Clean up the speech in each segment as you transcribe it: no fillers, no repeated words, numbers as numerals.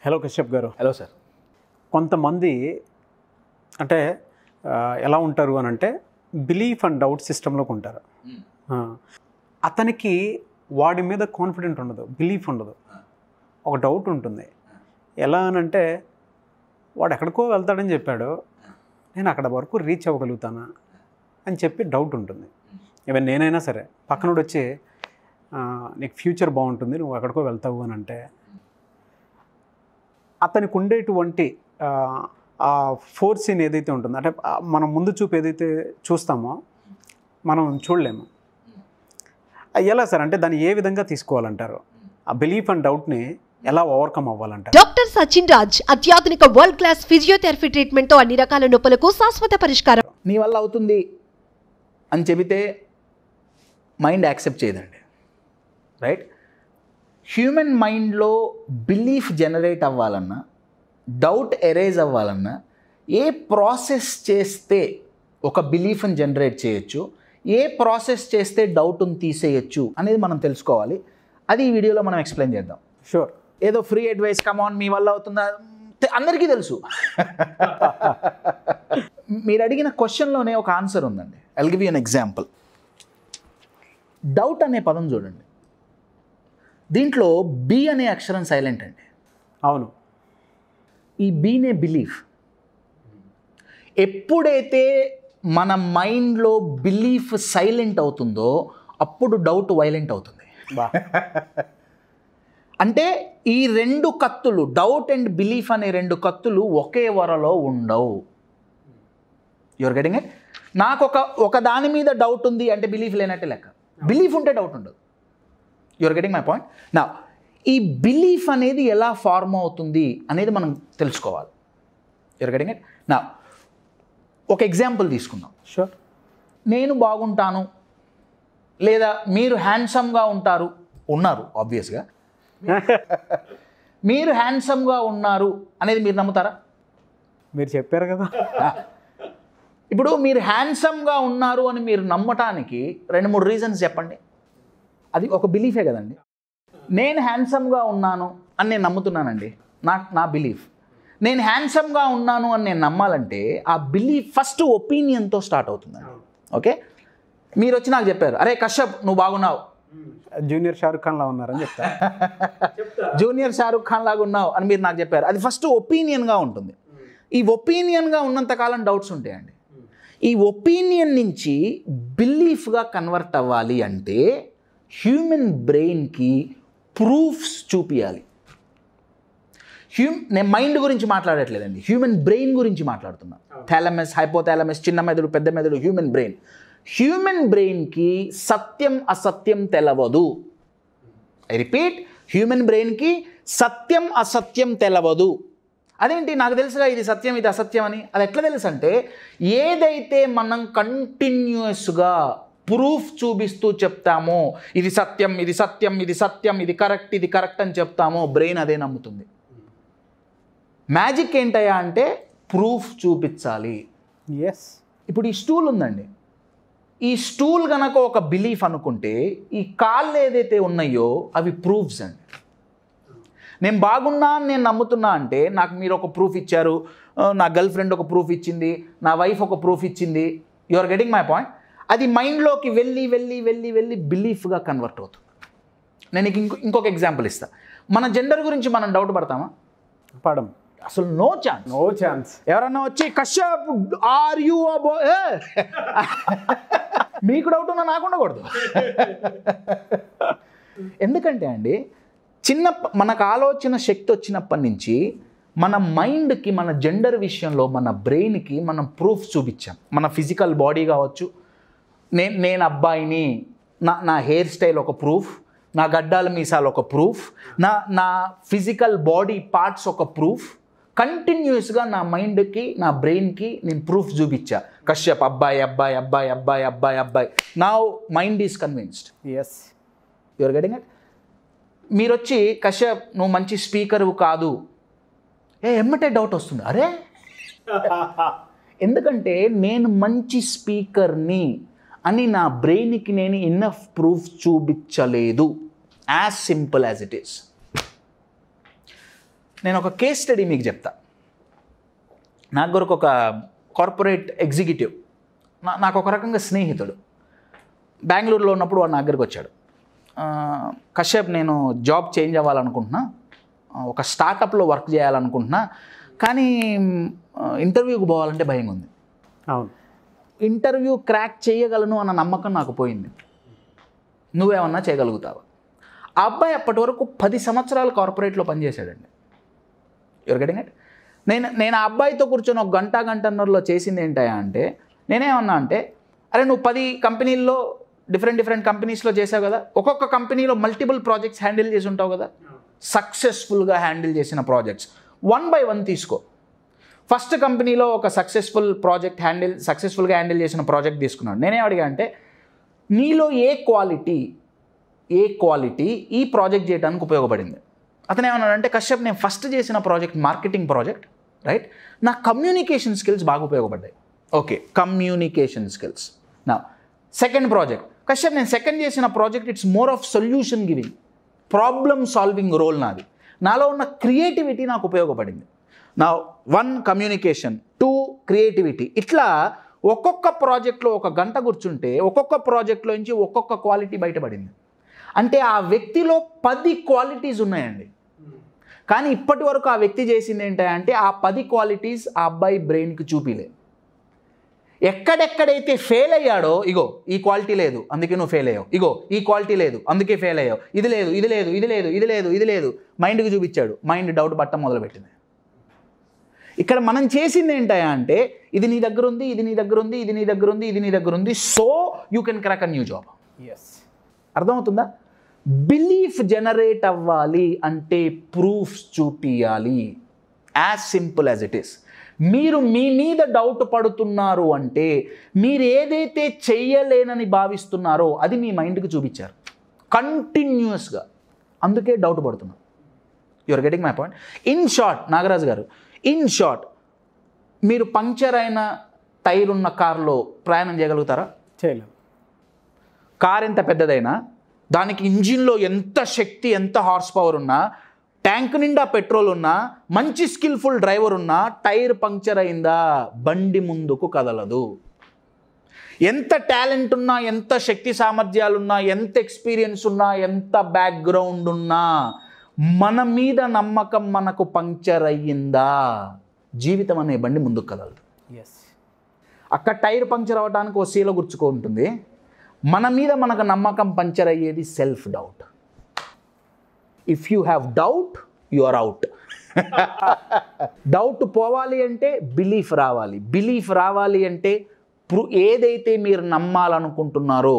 Hello Kashyap గారు. Hello sir. కొంతమంది అంటే ఎలా ఉంటారు అని అంటే బిలీఫ్ అండ్ డౌట్ సిస్టంలోకి ఉంటారు. అతనికి వాడి మీద కాన్ఫిడెంట్ ఉండదు, బిలీఫ్ ఉండదు, ఒక డౌట్ ఉంటుంది. ఎలా అనంటే వాడు ఎక్కడికో వెళ్తాడని చెప్పాడు, నేను అక్కడ వరకు రీచ్ అవ్వగలుగుతానా అని చెప్పి డౌట్ ఉంటుంది. ఈవెన్ నేనైనా సరే పక్కనోడు వచ్చి నీకు ఫ్యూచర్ బాగుంటుంది, నువ్వు ఎక్కడికో వెళ్తావు అని అంటే అతనికి ఉండేటువంటి ఆ ఫోర్సింగ్ ఏదైతే ఉంటుందో, అంటే మనం ముందు చూపు ఏదైతే చూస్తామో మనం చూడలేము. ఎలా సార్, అంటే దాన్ని ఏ విధంగా తీసుకోవాలంటారు? ఆ బిలీఫ్ అండ్ డౌట్ని ఎలా ఓవర్కమ్ అవ్వాలంటారు? డాక్టర్ సచిన్ రాజ్ అత్యాధునిక వరల్డ్ క్లాస్ ఫిజియోథెరపీ ట్రీట్మెంట్ తో అన్ని రకాల నొప్పులకు శాశ్వత పరిష్కారం. నీ వల్ల అవుతుంది అని చెబితే మైండ్ యాక్సెప్ట్ చేయదండి, రైట్? హ్యూమన్ మైండ్లో బిలీఫ్ జనరేట్ అవ్వాలన్నా, డౌట్ ఎరేజ్ అవ్వాలన్నా ఏ ప్రాసెస్ చేస్తే ఒక బిలీఫ్ని జనరేట్ చేయొచ్చు, ఏ ప్రాసెస్ చేస్తే డౌట్ని తీసేయచ్చు అనేది మనం తెలుసుకోవాలి. అది ఈ వీడియోలో మనం ఎక్స్ప్లెయిన్ చేద్దాం. షూర్. ఏదో ఫ్రీ అడ్వైస్, కమాన్ మీ వల్ల అవుతుందా, అందరికీ తెలుసు. మీరు అడిగిన క్వశ్చన్లోనే ఒక ఆన్సర్ ఉందండి. I'll give you an example. Doubt అనే పదం చూడండి, దీంట్లో బి అనే అక్షరం సైలెంట్ అండి. అవును. ఈ బీనే బిలీఫ్. ఎప్పుడైతే మన మైండ్లో బిలీఫ్ సైలెంట్ అవుతుందో అప్పుడు డౌట్ వైలెంట్ అవుతుంది. అంటే ఈ రెండు కత్తులు, డౌట్ అండ్ బిలీఫ్ అనే రెండు కత్తులు ఒకే వరలో ఉండవు. Your getting it? నాకు ఒక దాని మీద డౌట్ ఉంది అంటే బిలీఫ్ లేనట్టే లెక్క. బిలీఫ్ ఉంటే డౌట్ ఉండదు. Your getting my point? నా ఈ బిలీఫ్ అనేది ఎలా ఫార్మ్ అవుతుంది అనేది మనం తెలుసుకోవాలి. Your getting it? నా ఒక ఎగ్జాంపుల్ తీసుకుందాం. షూర్. నేను బాగుంటాను లేదా మీరు హ్యాండ్సమ్గా ఉన్నారు ఆబ్వియస్గా. మీరు హ్యాండ్సమ్గా ఉన్నారు అనేది మీరు నమ్ముతారా? మీరు చెప్పారు కదా. ఇప్పుడు మీరు హ్యాండ్సమ్గా ఉన్నారు అని మీరు నమ్మటానికి 2-3 రీజన్స్ చెప్పండి. అది ఒక బిలీఫే కదండి. నేను హ్యాండ్సమ్గా ఉన్నాను అని నేను నమ్ముతున్నానండి, నా బిలీఫ్. నేను హ్యాండ్సమ్గా ఉన్నాను అని నేను నమ్మాలంటే ఆ బిలీఫ్ ఫస్ట్ ఒపీనియన్తో స్టార్ట్ అవుతుందండి. ఓకే, మీరు వచ్చి నాకు చెప్పారు, అరే కశ్యప్ నువ్వు బాగున్నావు, జూనియర్ షారుఖ్ ఖాన్ లా ఉన్నారని చెప్తారు. జూనియర్ షారుఖ్ ఖాన్ లాగా ఉన్నావు అని మీరు నాకు చెప్పారు. అది ఫస్ట్ ఒపీనియన్గా ఉంటుంది. ఈ ఒపీనియన్గా ఉన్నంతకాలం డౌట్స్ ఉంటాయండి. ఈ ఒపీనియన్ నుంచి బిలీఫ్గా కన్వర్ట్ అవ్వాలి అంటే హ్యూమన్ బ్రెయిన్కి ప్రూఫ్స్ చూపించాలి. నేను మైండ్ గురించి మాట్లాడట్లేదండి, హ్యూమన్ బ్రెయిన్ గురించి మాట్లాడుతున్నా. థాలమస్, హైపోథాలమస్, చిన్న మెదడు, పెద్ద మెదడు, హ్యూమన్ బ్రెయిన్. హ్యూమన్ బ్రెయిన్కి సత్యం అసత్యం తెలవదు. ఐ రిపీట్, హ్యూమన్ బ్రెయిన్కి సత్యం అసత్యం తెలవదు. అదేంటి, నాకు తెలుసుగా ఇది సత్యం ఇది అసత్యం అని. అది ఎట్లా తెలుసు అంటే, ఏదైతే మనం కంటిన్యూస్గా ప్రూఫ్ చూపిస్తూ చెప్తామో ఇది సత్యం ఇది సత్యం ఇది సత్యం ఇది కరెక్ట్ అని చెప్తామో బ్రెయిన్ అదే నమ్ముతుంది. మ్యాజిక్ ఏంటయ్యా అంటే ప్రూఫ్ చూపించాలి. ఎస్. ఇప్పుడు ఈ స్టూల్ ఉందండి, ఈ స్టూల్ కనుక ఒక బిలీఫ్ అనుకుంటే ఈ కాళ్ళు ఏదైతే ఉన్నాయో అవి ప్రూఫ్స్ అండి. నేను బాగున్నా అని నేను నమ్ముతున్నా అంటే నాకు మీరు ఒక ప్రూఫ్ ఇచ్చారు, నా గర్ల్ ఫ్రెండ్ ఒక ప్రూఫ్ ఇచ్చింది, నా వైఫ్ ఒక ప్రూఫ్ ఇచ్చింది. You are getting my point? అది మైండ్లోకి వెళ్ళి బిలీఫ్గా కన్వర్ట్ అవుతుంది. నేను ఇంకొక ఎగ్జాంపుల్ ఇస్తాను. మన జెండర్ గురించి మనం డౌట్ పడతామా? పడం. అసలు నో ఛాన్స్. ఎవరన్నా వచ్చి Kashyap are you a boy, మీకు డౌట్ ఉన్నా నాకు ఉండకూడదు. ఎందుకంటే అండి, మనకు ఆలోచన శక్తి వచ్చినప్పటి నుంచి మన మైండ్కి, మన జెండర్ విషయంలో, మన బ్రెయిన్కి మనం ప్రూఫ్ చూపించాం. మన ఫిజికల్ బాడీ కావచ్చు, నేను అబ్బాయిని, నా హెయిర్ స్టైల్ ఒక ప్రూఫ్, నా గడ్డాల మీసాలు ఒక ప్రూఫ్, నా ఫిజికల్ బాడీ పార్ట్స్ ఒక ప్రూఫ్. కంటిన్యూస్గా నా మైండ్కి, నా బ్రెయిన్కి నేను ప్రూఫ్ చూపించా. కశ్యప్ అబ్బాయి అబ్బాయి అబ్బాయి అబ్బాయి అబ్బాయి అబ్బాయి. Now mind is convinced. Yes. Your getting it? మీరు వచ్చి కశ్యప్ నువ్వు మంచి స్పీకరు కాదు, ఎమ్మటే డౌట్ వస్తుంది. అరే, ఎందుకంటే నేను మంచి స్పీకర్ని అని నా బ్రెయిన్కి నేను ఇన్నఫ్ ప్రూఫ్ చూపించలేదు. As simple as it is. నేను ఒక కేస్ స్టడీ మీకు చెప్తా. నాకు కొరకు ఒక కార్పొరేట్ ఎగ్జిక్యూటివ్ నాకు ఒక రకంగా స్నేహితుడు. బెంగళూరులో ఉన్నప్పుడు వాడు నా దగ్గరికి వచ్చాడు. కశ్యప్, నేను జాబ్ చేంజ్ అవ్వాలనుకుంటున్నా, ఒక స్టార్టప్లో వర్క్ చేయాలనుకుంటున్నా, కానీ ఇంటర్వ్యూకి పోవాలంటే భయంగా ఉంది. అవును. ఇంటర్వ్యూ క్రాక్ చేయగలను అన్న నమ్మకం నాకు పోయింది. నువ్వేమన్నా చేయగలుగుతావా? ఆ అబ్బాయి అప్పటి వరకు 10 సంవత్సరాలు కార్పొరేట్లో పనిచేశాడండి. Your getting it? నేను ఆ అబ్బాయితో కూర్చొని ఒక గంటన్నరలో చేసింది ఏంటయా అంటే, నేనేమన్నా అంటే, అరే నువ్వు 10 కంపెనీల్లో డిఫరెంట్ కంపెనీస్లో చేసావు కదా, ఒక్కొక్క కంపెనీలో మల్టిపుల్ ప్రాజెక్ట్స్ హ్యాండిల్ చేసి ఉంటావు కదా, సక్సెస్ఫుల్గా హ్యాండిల్ చేసిన ప్రాజెక్ట్స్ 1 by 1 తీసుకో. ఫస్ట్ కంపెనీలో ఒక సక్సెస్ఫుల్గా హ్యాండిల్ చేసిన ప్రాజెక్ట్ తీసుకున్నాడు. నేనే అడిగా అంటే, నీలో ఏ క్వాలిటీ ఈ ప్రాజెక్ట్ చేయడానికి ఉపయోగపడింది? అతను ఏమన్నాడంటే, కశ్యప్, నేను ఫస్ట్ చేసిన ప్రాజెక్ట్ మార్కెటింగ్ ప్రాజెక్ట్, రైట్? నా కమ్యూనికేషన్ స్కిల్స్ బాగా ఉపయోగపడ్డాయి. Okay, communication skills. నా సెకండ్ ప్రాజెక్ట్, కశ్యప్, నేను సెకండ్ చేసిన project it's more of solution giving, problem solving role నాది. నాలో ఉన్న క్రియేటివిటీ నాకు ఉపయోగపడింది. నా 1 కమ్యూనికేషన్, 2 క్రియేటివిటీ. ఇట్లా ఒక్కొక్క ప్రాజెక్ట్లో ఒక గంట కూర్చుంటే ఒక్కొక్క ప్రాజెక్ట్లో నుంచి ఒక్కొక్క క్వాలిటీ బయటపడింది. అంటే ఆ వ్యక్తిలో 10 క్వాలిటీస్ ఉన్నాయండి. కానీ ఇప్పటి వరకు ఆ వ్యక్తి చేసింది ఏంటంటే, ఆ 10 క్వాలిటీస్ ఆ అబ్బాయి బ్రెయిన్కి చూపిలే. ఎక్కడెక్కడైతే ఫెయిల్ అయ్యాడో, ఇగో ఈ క్వాలిటీ లేదు అందుకే నువ్వు ఫెయిల్ అయ్యావు, ఇగో ఈ క్వాలిటీ లేదు అందుకే ఫెయిల్ అయ్యావు, ఇది లేదు మైండ్కి చూపించాడు. మైండ్ డౌట్ పట్టడం మొదలుపెట్టింది. ఇక్కడ మనం చేసింది ఏంటయా అంటే, ఇది నీ దగ్గర ఉంది, ఇది నీ దగ్గర ఉంది, ఇది నీ దగ్గర ఉంది, ఇది నీ దగ్గర ఉంది, so you can crack a new job. Yes, అర్థమవుతుందా? బిలీఫ్ జనరేట్ అవ్వాలి అంటే ప్రూఫ్స్ చూపియాలి. As simple as it is. మీరు మీ మీద డౌట్ పడుతున్నారు అంటే, మీరు ఏదైతే చెయ్యలేనని భావిస్తున్నారో అది మీ మైండ్కి చూపించారు కంటిన్యూస్గా, అందుకే డౌట్ పడుతున్నారు. Your getting my point? In short, Nagaraju గారు, ఇన్ షార్ట్, మీరు పంక్చర్ అయిన టైర్ ఉన్న కారులో ప్రయాణం చేయగలుగుతారా? చేయలేము. కార్ ఎంత పెద్దదైనా, దానికి ఇంజిన్లో ఎంత శక్తి, ఎంత హార్స్ పవర్ ఉన్నా, ట్యాంక్ నిండా పెట్రోల్ ఉన్నా, మంచి స్కిల్ఫుల్ డ్రైవర్ ఉన్నా, టైర్ పంక్చర్ అయిందా బండి ముందుకు కదలదు. ఎంత టాలెంట్ ఉన్నా, ఎంత శక్తి సామర్థ్యాలున్నా, ఎంత ఎక్స్పీరియన్స్ ఉన్నా, ఎంత బ్యాక్గ్రౌండ్ ఉన్నా, మన మీద నమ్మకం మనకు పంక్చర్ అయ్యిందా, జీవితం అనే బండి ముందుకు కదలదు. ఎస్, అక్కడ టైర్ పంక్చర్ అవ్వడానికి ఓ సీల గుర్చుకుంటుంది. మన మీద మనకు నమ్మకం పంక్చర్ అయ్యేది self doubt. If you have doubt, you are out. Doubt పోవాలి అంటే బిలీఫ్ రావాలి. బిలీఫ్ రావాలి అంటే ఏదైతే మీరు నమ్మాలనుకుంటున్నారో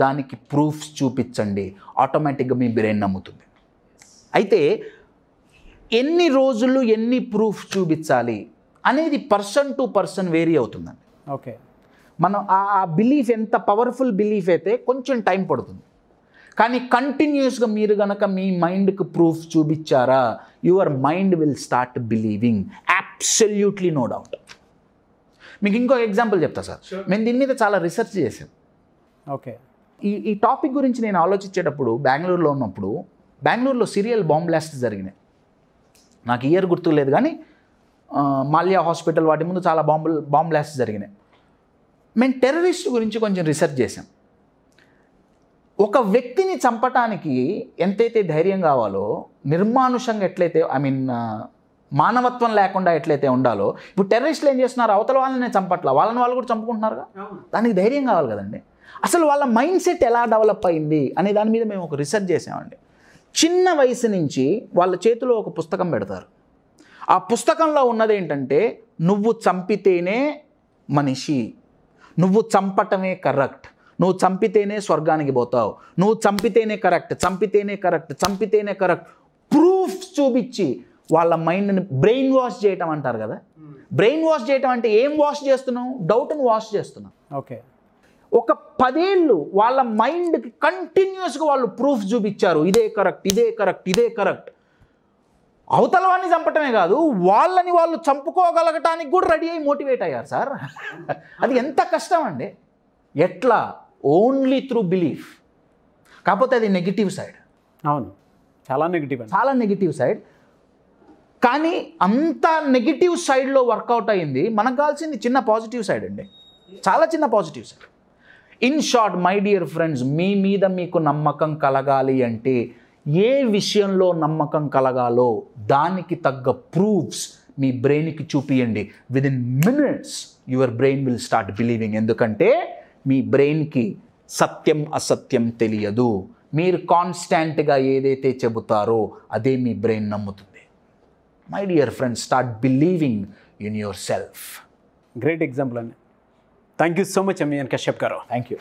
దానికి ప్రూఫ్స్ చూపించండి. ఆటోమేటిక్గా మీ బ్రెయిన్ నమ్ముతుంది. అయితే ఎన్ని రోజులు ఎన్ని ప్రూఫ్ చూపించాలి అనేది పర్సన్ టు పర్సన్ వేరీ అవుతుందండి. ఓకే, మనం ఆ బిలీఫ్ ఎంత పవర్ఫుల్ బిలీఫ్ అయితే కొంచెం టైం పడుతుంది. కానీ కంటిన్యూస్గా మీరు కనుక మీ మైండ్కి ప్రూఫ్ చూపించారా, your mind will start believing. Absolutely no doubt. మీకు ఇంకో ఎగ్జాంపుల్ చెప్తా సార్. మేము దీని మీద చాలా రీసెర్చ్ చేసాం. ఓకే, ఈ టాపిక్ గురించి నేను ఆలోచించేటప్పుడు బెంగళూరులో ఉన్నప్పుడు, బెంగళూరులో సీరియల్ బాంబ్ బ్లాస్ట్ జరిగినాయి. నాకు ఇయర్ గుర్తులేదు కానీ మాల్యా హాస్పిటల్ వాటి ముందు చాలా బాంబ్ బ్లాస్ట్ జరిగినాయి. మేము టెర్రరిస్ట్ గురించి కొంచెం రీసెర్చ్ చేసాం. ఒక వ్యక్తిని చంపటానికి ఎంతైతే ధైర్యం కావాలో, నిర్మానుషంగా ఎట్లయితే మానవత్వం లేకుండా ఎట్లయితే ఉండాలో, ఇప్పుడు టెర్రరిస్టులు ఏం చేస్తున్నారు, అవతల వాళ్ళని చంపట్లా, వాళ్ళని వాళ్ళు కూడా చంపుకుంటున్నారుగా. దానికి ధైర్యం కావాలి కదండి. అసలు వాళ్ళ మైండ్ సెట్ ఎలా డెవలప్ అయింది అనే దాని మీద మేము ఒక రీసెర్చ్ చేసామండి. చిన్న వయసు నుంచి వాళ్ళ చేతిలో ఒక పుస్తకం పెడతారు. ఆ పుస్తకంలో ఉన్నది ఏంటంటే, నువ్వు చంపితేనే మనిషి, నువ్వు చంపటమే కరెక్ట్, నువ్వు చంపితేనే స్వర్గానికి పోతావు, నువ్వు చంపితేనే కరెక్ట్, చంపితేనే కరెక్ట్, చంపితేనే కరెక్ట్, ప్రూఫ్స్ చూపించి వాళ్ళ మైండ్ని బ్రెయిన్ వాష్ చేయటం అంటారు కదా. బ్రెయిన్ వాష్ చేయటం అంటే ఏం వాష్ చేస్తున్నావు? డౌట్ని వాష్ చేస్తున్నావు. ఓకే, ఒక 10 ఏళ్ళు వాళ్ళ మైండ్కి కంటిన్యూస్గా వాళ్ళు ప్రూఫ్ చూపించారు, ఇదే కరెక్ట్, ఇదే కరెక్ట్, ఇదే కరెక్ట్. అవతల వాడిని చంపటమే కాదు, వాళ్ళని వాళ్ళు చంపుకోగలగటానికి కూడా రెడీ అయ్యి మోటివేట్ అయ్యారు సార్. అది ఎంత కష్టం అండి. ఎట్లా? Only through belief. కాకపోతే అది నెగిటివ్ సైడ్. అవును, చాలా నెగిటివ్, చాలా నెగిటివ్ సైడ్. కానీ అంత నెగిటివ్ సైడ్లో వర్కౌట్ అయింది. మనకు కావాల్సింది చిన్న పాజిటివ్ సైడ్ అండి, చాలా చిన్న positive side. In short my dear friends, మీ మీద మీకు నమ్మకం కలగాలి అంటే ఏ విషయంలో నమ్మకం కలగాలో దానికి తగ్గ ప్రూఫ్స్ మీ బ్రెయిన్కి చూపియండి. Within minutes your brain will start believing. ఎందుకంటే మీ బ్రెయిన్కి సత్యం అసత్యం తెలియదు. మీరు కాన్స్టాంట్గా ఏదైతే చెబుతారో అదే మీ బ్రెయిన్ నమ్ముతుంది. My dear friends, start believing in yourself. Great example అండి. Thank you so much MVN Kashyap గారు. Thank you.